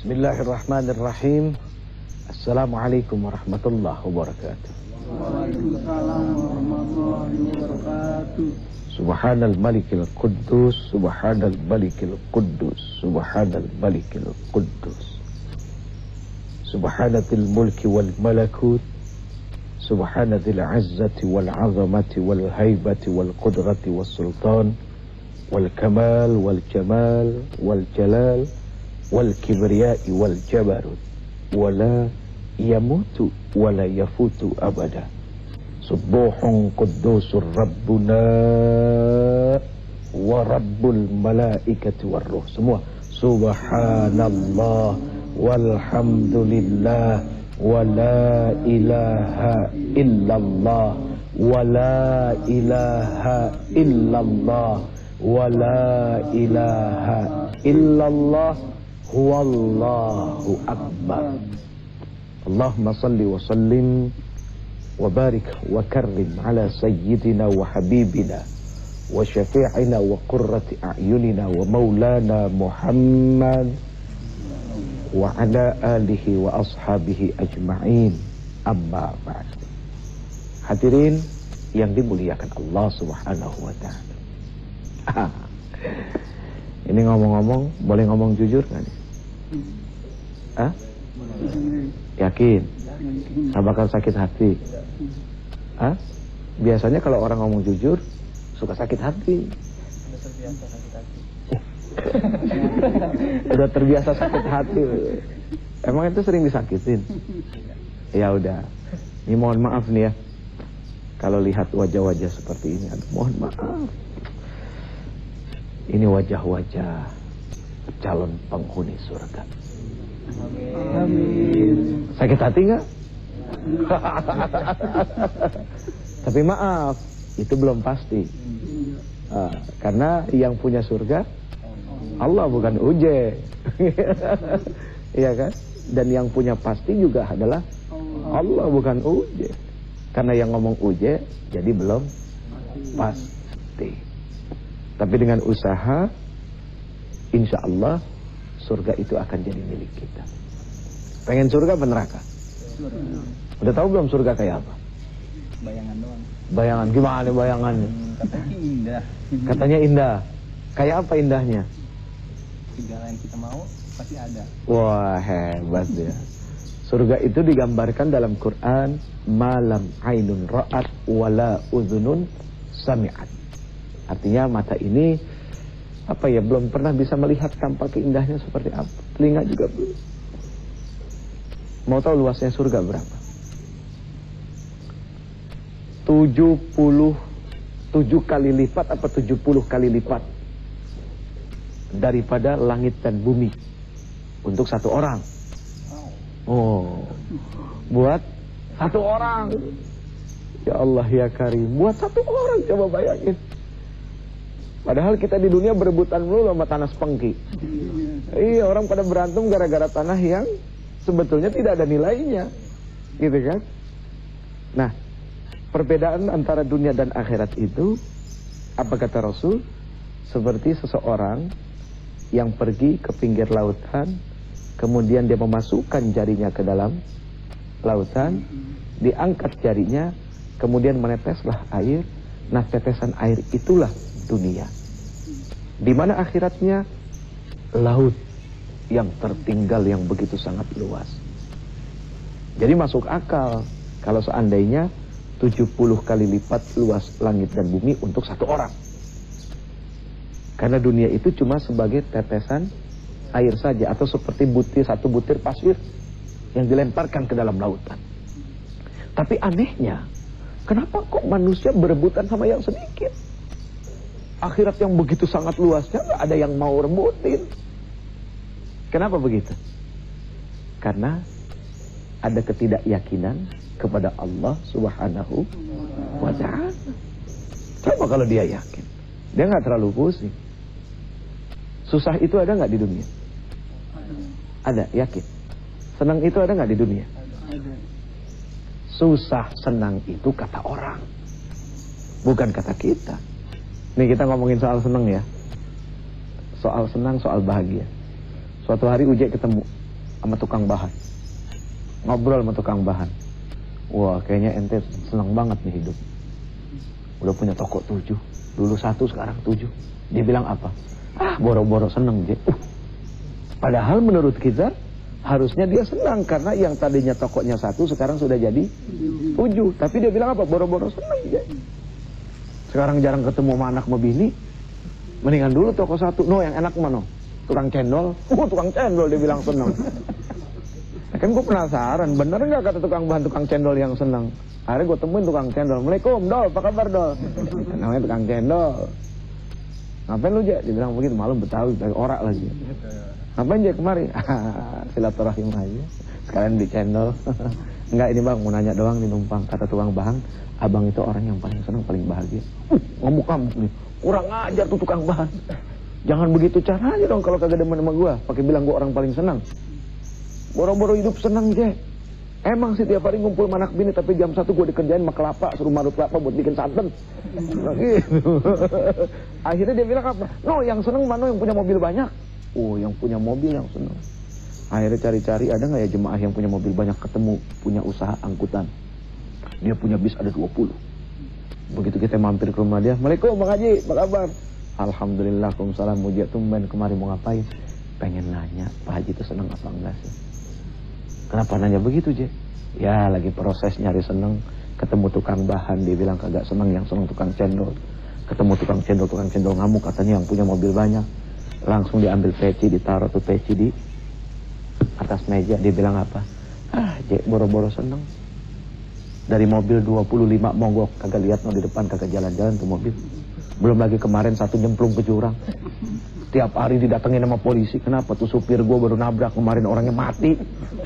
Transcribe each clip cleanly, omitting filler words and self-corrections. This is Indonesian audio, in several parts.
Bismillahirrahmanirrahim. Assalamualaikum warahmatullahi wabarakatuh. Waalaikumsalam warahmatullahi wabarakatuh. Subhanal malikil quddus, subhanal malikil quddus, subhanal malikil quddus. Subhanatil mulki wal malakut, subhanatil izzati wal azamati wal haibati wal qudrati wal sultan, wal kamal wal jamal wal jalal, wal kibriyai wal jabarut, wala yamutu wala yafutu abada. Subuhun quddusur rabbuna wa rabbul malaikati war ruh. Semua subhanallah walhamdulillah wa la ilaha illallah wa la ilaha illallah wa la ilaha illallah huwallahu akbar. Allahumma salli wa sallim wa barik wa karrim ala sayyidina wa habibina wa syafi'ina wa qurrati a'yunina wa maulana Muhammad wa ala alihi wa ashabihi ajma'in, amma ba'd. Hadirin yang dimuliakan Allah Subhanahu wa ta'ala. Ini ngomong-ngomong, boleh ngomong jujur nggak nih? Hah? Yakin? Nggak bakal sakit hati? Hah? Biasanya kalau orang ngomong jujur suka sakit hati. Udah terbiasa sakit hati. Emang itu sering disakitin? Ya udah. Ini mohon maaf nih ya. Kalau lihat wajah-wajah seperti ini, aduh, mohon maaf. Ini wajah-wajah calon penghuni surga. Amin. Sakit hati nggak? Tapi maaf, itu belum pasti. Karena yang punya surga Allah, bukan uje. Iya kan? Dan yang punya pasti juga adalah Allah, bukan uje. Karena yang ngomong uje jadi belum pasti. Tapi dengan usaha, insya Allah surga itu akan jadi milik kita. Pengen surga apa neraka? Udah tahu belum surga kayak apa? Bayangan doang. Bayangan, gimana bayangannya? Katanya indah. Katanya indah. Kayak apa indahnya? Segala yang kita mau pasti ada. Wah, hebat ya. Surga itu digambarkan dalam Quran, malam ainun ra'at wala udhunun sami'at. Artinya mata ini apa ya, belum pernah bisa melihat tampak indahnya seperti apa. Telinga juga belum. Mau tahu luasnya surga berapa? 77 kali lipat apa 70 kali lipat daripada langit dan bumi untuk satu orang. Oh, buat satu orang. Ya Allah ya Karim, buat satu orang, coba bayangin. Padahal kita di dunia berebutan mulu sama tanah sepengki. Iya, orang pada berantem gara-gara tanah yang sebetulnya tidak ada nilainya, gitu kan? Nah, perbedaan antara dunia dan akhirat itu, apa kata Rasul? Seperti seseorang yang pergi ke pinggir lautan, kemudian dia memasukkan jarinya ke dalam lautan, diangkat jarinya, kemudian meneteslah air. Nah, tetesan air itulah dunia. Di mana akhiratnya? Laut yang tertinggal yang begitu sangat luas. Jadi masuk akal kalau seandainya 70 kali lipat luas langit dan bumi untuk satu orang. Karena dunia itu cuma sebagai tetesan air saja, atau seperti satu butir pasir yang dilemparkan ke dalam lautan. Tapi anehnya, kenapa kok manusia berebutan sama yang sedikit? Akhirat yang begitu sangat luasnya gak ada yang mau rebutin. Kenapa begitu? Karena ada ketidakyakinan kepada Allah Subhanahu wa ta'ala. Coba kalau dia yakin, dia gak terlalu pusing. Susah itu ada gak di dunia? Ada, yakin. Senang itu ada gak di dunia? Susah senang itu kata orang, bukan kata kita. Nih kita ngomongin soal senang ya. Soal senang, soal bahagia. Suatu hari Uje ketemu sama tukang bahan. Ngobrol sama tukang bahan. Wah, kayaknya ente senang banget nih hidup. Udah punya toko 7. Dulu 1, sekarang 7. Dia bilang apa? Ah, boro-boro seneng, Je. Padahal menurut kita harusnya dia senang karena yang tadinya tokonya 1 sekarang sudah jadi 7. Tapi dia bilang apa? Boro-boro seneng, Je. Sekarang jarang ketemu sama anak sama bini. Mendingan dulu toko 1. No, yang enak mana? Tukang cendol. Tukang cendol dia bilang seneng. Kan gue penasaran, bener nggak kata tukang bahan tukang cendol yang senang? Akhirnya gue temuin tukang cendol. Assalamualaikum, Dol, apa kabar, Dol? Namanya tukang cendol. Ngapain lu, Je? Dia bilang begitu, malu Betawi, dari orak lagi. Ngapain, Je, kemari? Silaturahim aja. Sekalian beli cendol. Enggak, ini bang, mau nanya doang nih numpang. Kata tukang bahan, abang itu orang yang paling senang, paling bahagia. Ngamuk-ngamuk nih. Kurang ajar tuh tukang bahan. Jangan begitu caranya dong kalau kagak demen sama gue. Pakai bilang gue orang paling senang. Boro-boro hidup senang, Je. Emang sih tiap hari ngumpul sama anak bini, tapi jam 1 gue dikerjain sama kelapa, suruh marut kelapa buat bikin santan. Nah, gitu. Akhirnya dia bilang apa? No, yang seneng mana yang punya mobil banyak? Oh, yang punya mobil yang seneng. Akhirnya cari-cari, ada nggak ya jemaah yang punya mobil banyak? Ketemu, punya usaha angkutan. Dia punya bis ada 20. Begitu kita mampir ke rumah dia, Assalamualaikum Bang Haji, apa kabar? Alhamdulillah, Waalaikumsalam, Mujiat tumben, kemari mau ngapain? Pengen nanya, Pak Haji itu seneng apa enggak sih? Kenapa nanya begitu, Je? Ya, lagi proses nyari seneng. Ketemu tukang bahan, dia bilang kagak seneng, yang seneng tukang cendol. Ketemu tukang cendol ngamuk, katanya yang punya mobil banyak. Langsung diambil peci, ditaruh tuh peci di atas meja. Dia bilang apa? Ah, Je, boro-boro seneng. Dari mobil 25 monggok, kagak lihat no di depan, kagak jalan-jalan tuh mobil. Belum lagi kemarin 1 nyemplung ke jurang. Tiap hari didatengin sama polisi. Kenapa tuh supir gue baru nabrak kemarin, orangnya mati.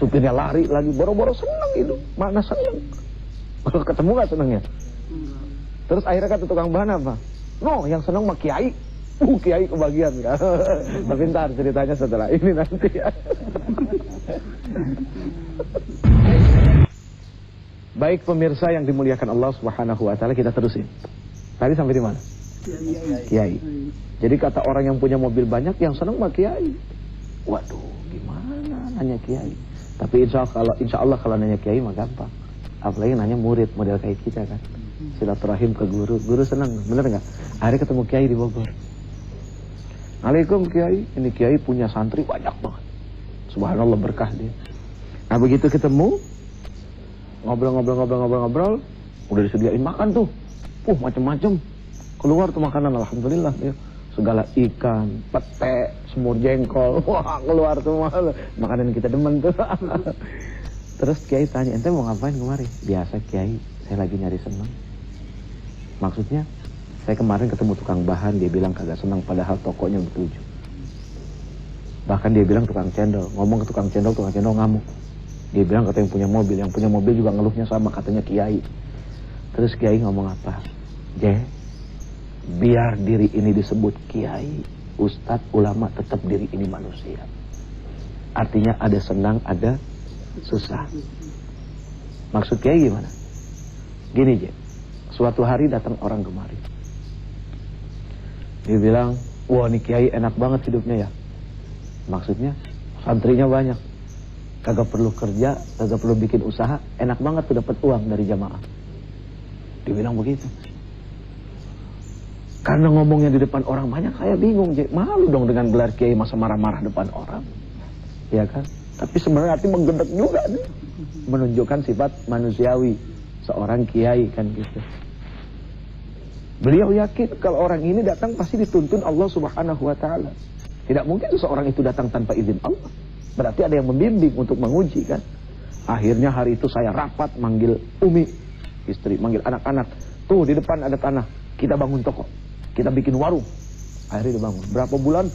Supirnya lari lagi. Boro-boro seneng itu. Mana seneng? Ketemu gak senengnya? Terus akhirnya kata tukang bahan apa? No, yang seneng mah kiai. Kiai kebagian kan. Tapi ntar ceritanya setelah ini nanti ya. Baik pemirsa yang dimuliakan Allah Subhanahu wa taala, kita terusin. Tadi sampai di mana? Kiai. Jadi kata orang yang punya mobil banyak, yang seneng mah kiai. Waduh, gimana nanya kiai? Tapi insya Allah kalau nanya kiai mah gampang. Apalagi nanya murid model kayak kita kan. Silaturahim ke guru, guru seneng, bener nggak? Akhirnya ketemu kiai di Bogor. Assalamualaikum kiai, ini kiai punya santri banyak banget. Subhanallah, berkah dia. Nah begitu ketemu, ngobrol, udah disediain makan tuh. Macem-macem. Keluar tuh makanan, alhamdulillah ya. Segala ikan, pete, semur jengkol. Wah, keluar tuh makanan kita demen tuh. Terus kiai tanya, ente mau ngapain kemari? Biasa kiai, saya lagi nyari seneng. Maksudnya, saya kemarin ketemu tukang bahan, dia bilang kagak seneng padahal tokonya ber-7. Bahkan dia bilang tukang cendol, ngomong ke tukang cendol ngamuk. Dia bilang katanya yang punya mobil juga ngeluhnya sama, katanya kiai. Terus kiai ngomong apa? Je, biar diri ini disebut kiai, ustadz, ulama, tetap diri ini manusia. Artinya ada senang, ada susah. Maksud kiai gimana? Gini, Je. Suatu hari datang orang kemari. Dia bilang, wah ini kiai enak banget hidupnya ya. Maksudnya, santrinya banyak. Kagak perlu kerja, kagak perlu bikin usaha. Enak banget tuh dapat uang dari jamaah. Dia bilang begitu. Karena ngomongnya di depan orang banyak, saya bingung, Je. Malu dong dengan gelar kiai, masa marah-marah depan orang. Ya kan? Tapi sebenarnya arti menggedek juga nih. Menunjukkan sifat manusiawi seorang kiai kan gitu. Beliau yakin kalau orang ini datang pasti dituntun Allah Subhanahu wa taala. Tidak mungkin seseorang itu datang tanpa izin Allah. Berarti ada yang membimbing untuk menguji kan. Akhirnya hari itu saya rapat manggil Umi, istri, manggil anak-anak. Tuh di depan ada tanah, kita bangun toko. Kita bikin warung. Akhirnya dibangun. Berapa bulan?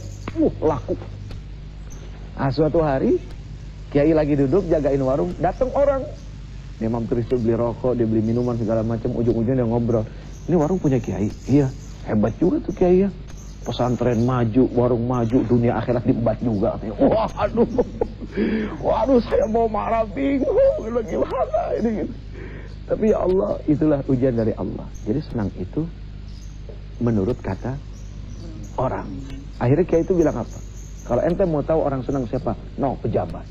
Laku. Nah, suatu hari kiai lagi duduk jagain warung, datang orang. Dia mampir itu beli rokok, dia beli minuman segala macam, ujung-ujungnya dia ngobrol. Ini warung punya kiai? Iya. Hebat juga tuh kiai ya. Pesantren maju, warung maju, dunia akhirat diembat juga. Waduh, saya mau marah, bingung. Gimana ini gitu. Tapi ya Allah, itulah ujian dari Allah. Jadi senang itu menurut kata orang. Akhirnya kiai itu bilang apa? Kalau ente mau tahu orang senang siapa? No, pejabat.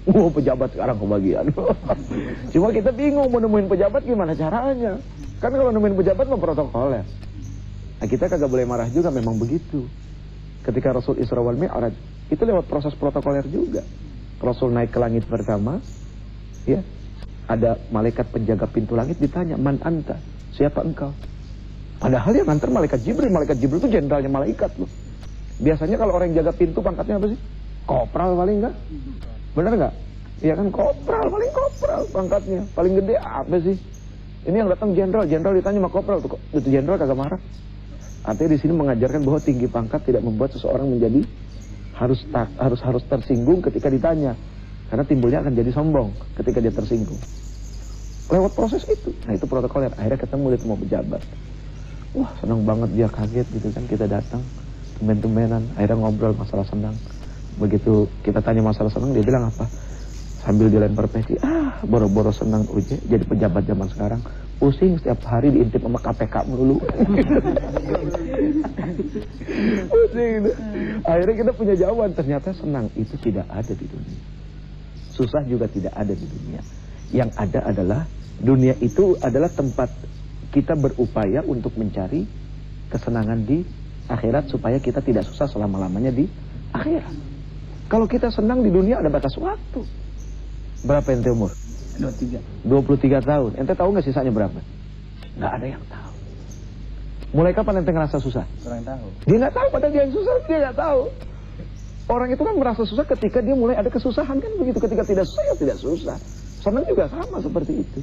Pejabat sekarang kebagian. Cuma kita bingung mau nemuin pejabat gimana caranya. Kan kalau nemuin pejabat mah protokoler. Nah, kita kagak boleh marah juga, memang begitu. Ketika Rasul Isra wal Mi'raj, itu lewat proses protokoler juga. Rasul naik ke langit pertama, ya, ada malaikat penjaga pintu langit ditanya, "Man anta?" Siapa engkau? Padahal yang nganter malaikat Jibril itu jenderalnya malaikat loh. Biasanya kalau orang yang jaga pintu pangkatnya apa sih? Kopral paling enggak? Bener enggak? Iya kan, kopral pangkatnya. Paling gede apa sih? Ini yang datang jenderal ditanya sama kopral, tuh itu jenderal kagak marah. Artinya di sini mengajarkan bahwa tinggi pangkat tidak membuat seseorang menjadi harus tersinggung ketika ditanya. Karena timbulnya akan jadi sombong ketika dia tersinggung. Lewat proses itu. Nah, itu protokoler. Akhirnya ketemu dia sama pejabat. Wah, senang banget dia, kaget gitu kan, kita datang tumben-tumbenan, akhirnya ngobrol masalah senang. Begitu kita tanya masalah senang, dia bilang apa? Sambil dilempar peci, boro-boro senang uje jadi pejabat zaman sekarang. Pusing setiap hari diintip sama KPK melulu. Pusing. Akhirnya kita punya jawaban, ternyata senang itu tidak ada di dunia. Susah juga tidak ada di dunia. Yang ada adalah dunia itu adalah tempat kita berupaya untuk mencari kesenangan di akhirat supaya kita tidak susah selama-lamanya di akhirat. Kalau kita senang di dunia ada batas waktu. Berapa ente umur? 23 tahun. Ente tahu nggak sisanya berapa? Nggak ada yang tahu. Mulai kapan ente ngerasa susah? Kurang tahu. Dia nggak tahu, padahal dia yang susah, dia nggak tahu. Orang itu kan merasa susah ketika dia mulai ada kesusahan, kan begitu. Ketika tidak susah, ya tidak susah. Senang juga sama seperti itu.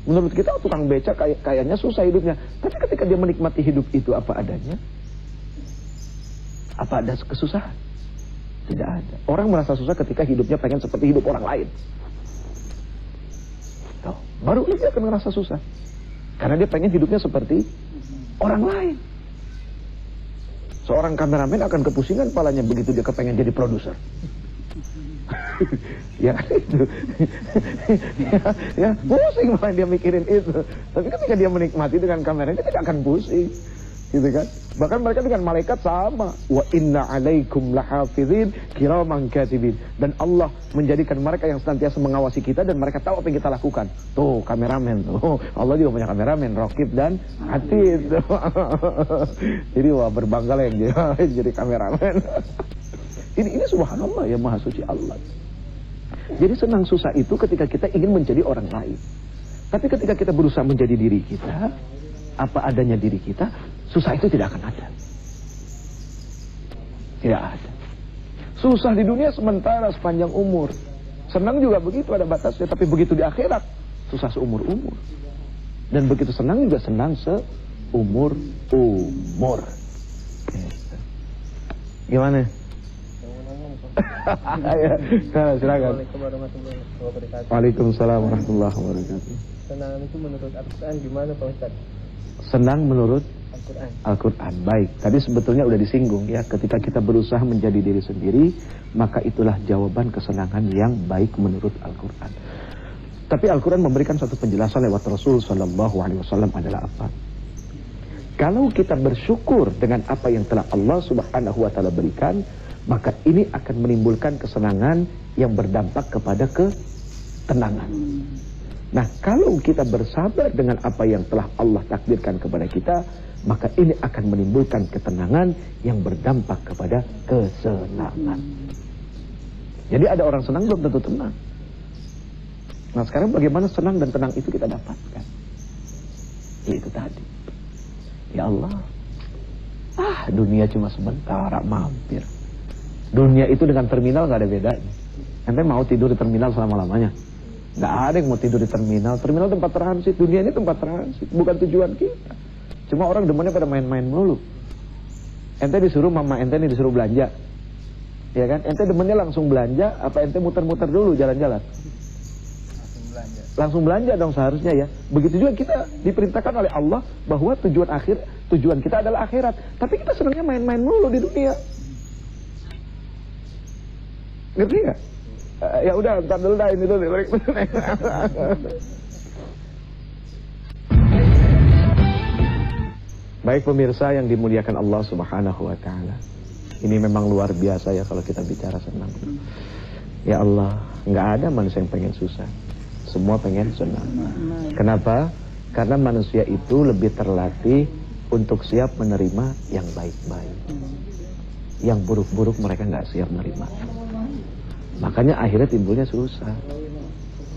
Menurut kita tukang beca kayaknya susah hidupnya. Tapi ketika dia menikmati hidup itu apa adanya, apa ada kesusahan? Tidak ada. Orang merasa susah ketika hidupnya pengen seperti hidup orang lain. Tuh, baru dia akan merasa susah. Karena dia pengen hidupnya seperti orang lain. Seorang kameramen akan kepusingan kepalanya begitu dia kepengen jadi produser. Ya itu. ya pusing malah dia mikirin itu. Tapi ketika dia menikmati dengan kameranya, dia tidak akan pusing. Gitu kan? Bahkan mereka dengan malaikat sama. Wa inna alaikum lahafizin kiraman katibin. Dan Allah menjadikan mereka yang senantiasa mengawasi kita dan mereka tahu apa yang kita lakukan. Tuh kameramen tuh. Allah juga punya kameramen, Raqib dan Atid. Jadi wah berbanggalah yang jadi kameramen. Ini subhanallah ya, maha suci Allah. Jadi senang susah itu ketika kita ingin menjadi orang lain. Tapi ketika kita berusaha menjadi diri kita, apa adanya diri kita, susah itu tidak akan ada. Tidak ada. Susah di dunia sementara sepanjang umur. Senang juga begitu, ada batasnya. Tapi begitu di akhirat, susah seumur-umur. Dan begitu senang juga senang seumur-umur. Gimana? Ya, silakan. Waalaikumsalam warahmatullahi wabarakatuh. Senang itu menurut Al-Quran gimana Pak Ustaz? Senang menurut Al-Quran. Al-Quran. Baik, tadi sebetulnya udah disinggung ya. Ketika kita berusaha menjadi diri sendiri, maka itulah jawaban kesenangan yang baik menurut Al-Quran. Tapi Al-Quran memberikan satu penjelasan lewat Rasul Sallallahu Alaihi Wasallam adalah apa? Kalau kita bersyukur dengan apa yang telah Allah Subhanahu Wa Taala berikan, maka ini akan menimbulkan kesenangan yang berdampak kepada ketenangan. Nah, kalau kita bersabar dengan apa yang telah Allah takdirkan kepada kita, maka ini akan menimbulkan ketenangan yang berdampak kepada kesenangan. Jadi ada orang senang belum tentu tenang. Nah, sekarang bagaimana senang dan tenang itu kita dapatkan? Ya itu tadi. Ya Allah, dunia cuma sebentar, mampir. Dunia itu dengan terminal gak ada bedanya. Ente mau tidur di terminal selama-lamanya? Gak ada yang mau tidur di terminal. Terminal tempat transit, dunia ini tempat transit, bukan tujuan kita. Cuma orang demennya pada main-main melulu. Ente disuruh mama ente nih disuruh belanja, ya kan? Ente demennya langsung belanja, apa ente muter-muter dulu jalan-jalan? Langsung belanja dong seharusnya ya. Begitu juga kita diperintahkan oleh Allah bahwa tujuan kita adalah akhirat. Tapi kita senangnya main-main melulu di dunia. Ngerti gak? Ya udah, ntar dulu dah ini dulu. Baik pemirsa yang dimuliakan Allah Subhanahu Wa Taala. Ini memang luar biasa ya kalau kita bicara senang. Ya Allah, Nggak ada manusia yang pengen susah. Semua pengen senang. Kenapa? Karena manusia itu lebih terlatih untuk siap menerima yang baik-baik. Yang buruk-buruk mereka nggak siap menerima. Makanya akhirnya timbulnya susah.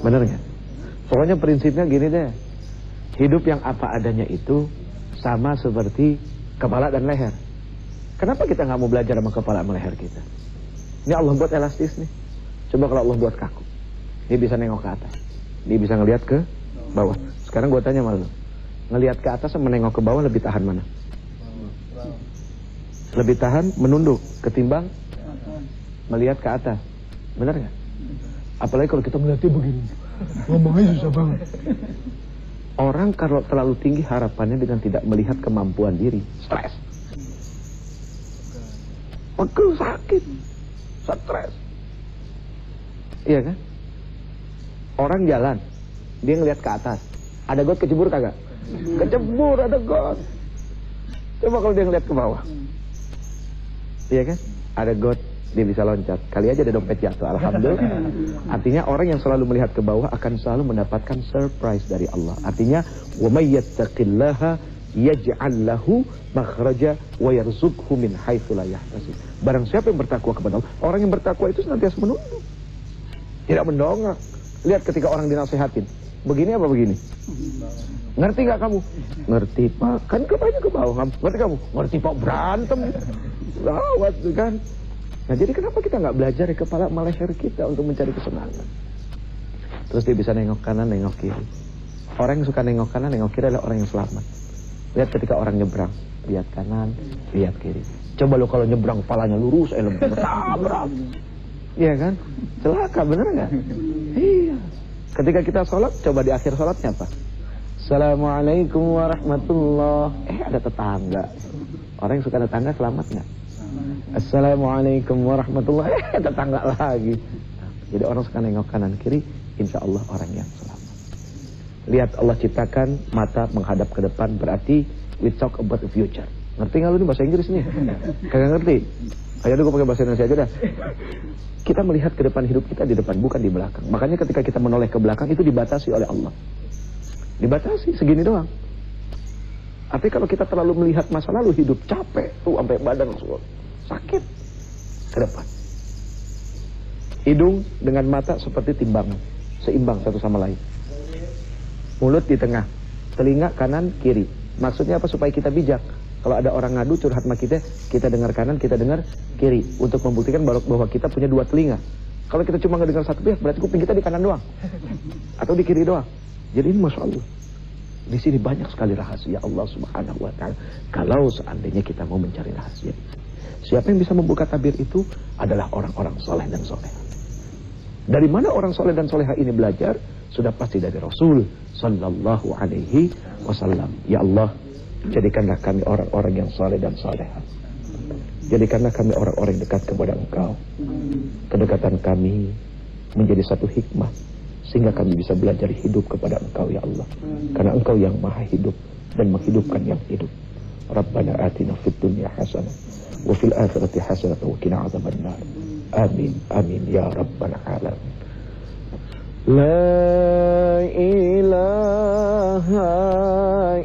Bener nggak? Pokoknya prinsipnya gini deh. Hidup yang apa adanya itu sama seperti kepala dan leher. Kenapa kita nggak mau belajar sama kepala sama leher kita? Ini Allah buat elastis nih. Coba kalau Allah buat kaku, dia bisa nengok ke atas, dia bisa ngelihat ke bawah. Sekarang gue tanya sama lu, ngelihat ke atas sama nengok ke bawah lebih tahan mana? Lebih tahan menunduk ketimbang melihat ke atas. Benar nggak? Apalagi kalau kita melihatnya begini, ngomongnya susah banget. Orang kalau terlalu tinggi harapannya dengan tidak melihat kemampuan diri, stres, pegel, sakit, stres. Iya kan? Orang jalan, dia ngelihat ke atas, ada got kecebur kagak? Kecebur, ada got. Coba kalau dia ngelihat ke bawah, iya kan? Ada got, dia bisa loncat. Kali aja ada dompet jatuh, alhamdulillah. Artinya orang yang selalu melihat ke bawah akan selalu mendapatkan surprise dari Allah. Artinya, wa may yattaqillaha yaj'al lahu makhraja wa yarzuqhu min haitsu la yahtasib. Barang siapa yang bertakwa kepada Allah, orang yang bertakwa itu senantiasa menunduk, tidak mendongak. Lihat ketika orang dinasihatin, begini apa begini? Ngerti gak kamu? Ngerti Pak, kan kepalanya ke bawah. Ngerti kamu? Ngerti Pak, berantem. Gawat kan? Nah jadi kenapa kita nggak belajar di kepala sama leher kita untuk mencari kesenangan? Terus dia bisa nengok kanan, nengok kiri. Orang yang suka nengok kanan, nengok kiri adalah orang yang selamat. Lihat ketika orang nyebrang, lihat kanan, lihat kiri. Coba lo kalau nyebrang kepalanya lurus, tabrak. Iya kan? Celaka, bener nggak? Iya. Ketika kita sholat, coba di akhir sholatnya apa? Assalamualaikum warahmatullahi. Ada tetangga. Orang yang suka tetangga selamat nggak? Assalamualaikum warahmatullahi. Tetangga lagi. Jadi orang suka nengok kanan kiri, insya Allah orang yang selamat. Lihat Allah ciptakan mata menghadap ke depan, berarti we talk about the future. Ngerti nggak lu ini bahasa Inggris nih? Kagak ngerti? Ayo gue pakai bahasa Indonesia aja dah. Kita melihat ke depan, hidup kita di depan, bukan di belakang. Makanya ketika kita menoleh ke belakang itu dibatasi oleh Allah. Dibatasi segini doang. Tapi kalau kita terlalu melihat masa lalu, hidup capek tuh sampai badan sakit ke depan. Hidung dengan mata seperti timbangan, seimbang satu sama lain. Mulut di tengah, telinga kanan kiri. Maksudnya apa? Supaya kita bijak. Kalau ada orang ngadu curhat sama kita dengar kanan, kita dengar kiri. Untuk membuktikan bahwa kita punya dua telinga. Kalau kita cuma ngedengar satu pihak, berarti kuping kita di kanan doang. Atau di kiri doang. Jadi ini Masya Allah. Di sini banyak sekali rahasia Allah Subhanahu wa Ta'ala. Kalau seandainya kita mau mencari rahasia, siapa yang bisa membuka tabir itu adalah orang-orang soleh dan soleh. Dari mana orang soleh dan soleha ini belajar? Sudah pasti dari Rasul Sallallahu Alaihi Wasallam. Ya Allah, jadikanlah kami orang-orang yang soleh dan soleha. Jadikanlah kami orang-orang yang dekat kepada Engkau. Kedekatan kami menjadi satu hikmah, sehingga kami bisa belajar hidup kepada Engkau ya Allah. Karena Engkau yang maha hidup dan menghidupkan yang hidup. Rabbana atina fid dunya hasanah wa fil akhirati hasanah wa qina adzabannar. Amin amin ya rabbal alamin. La ilaha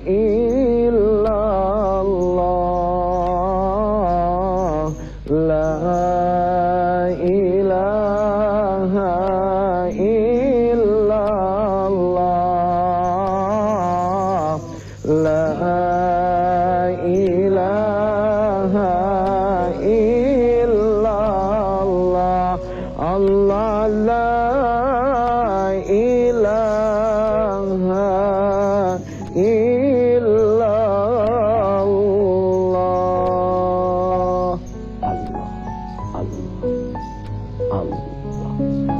illallah. La ilaha illallah. La ilaha illallah. Allah la ilaha illallah. Allah Allah Allah.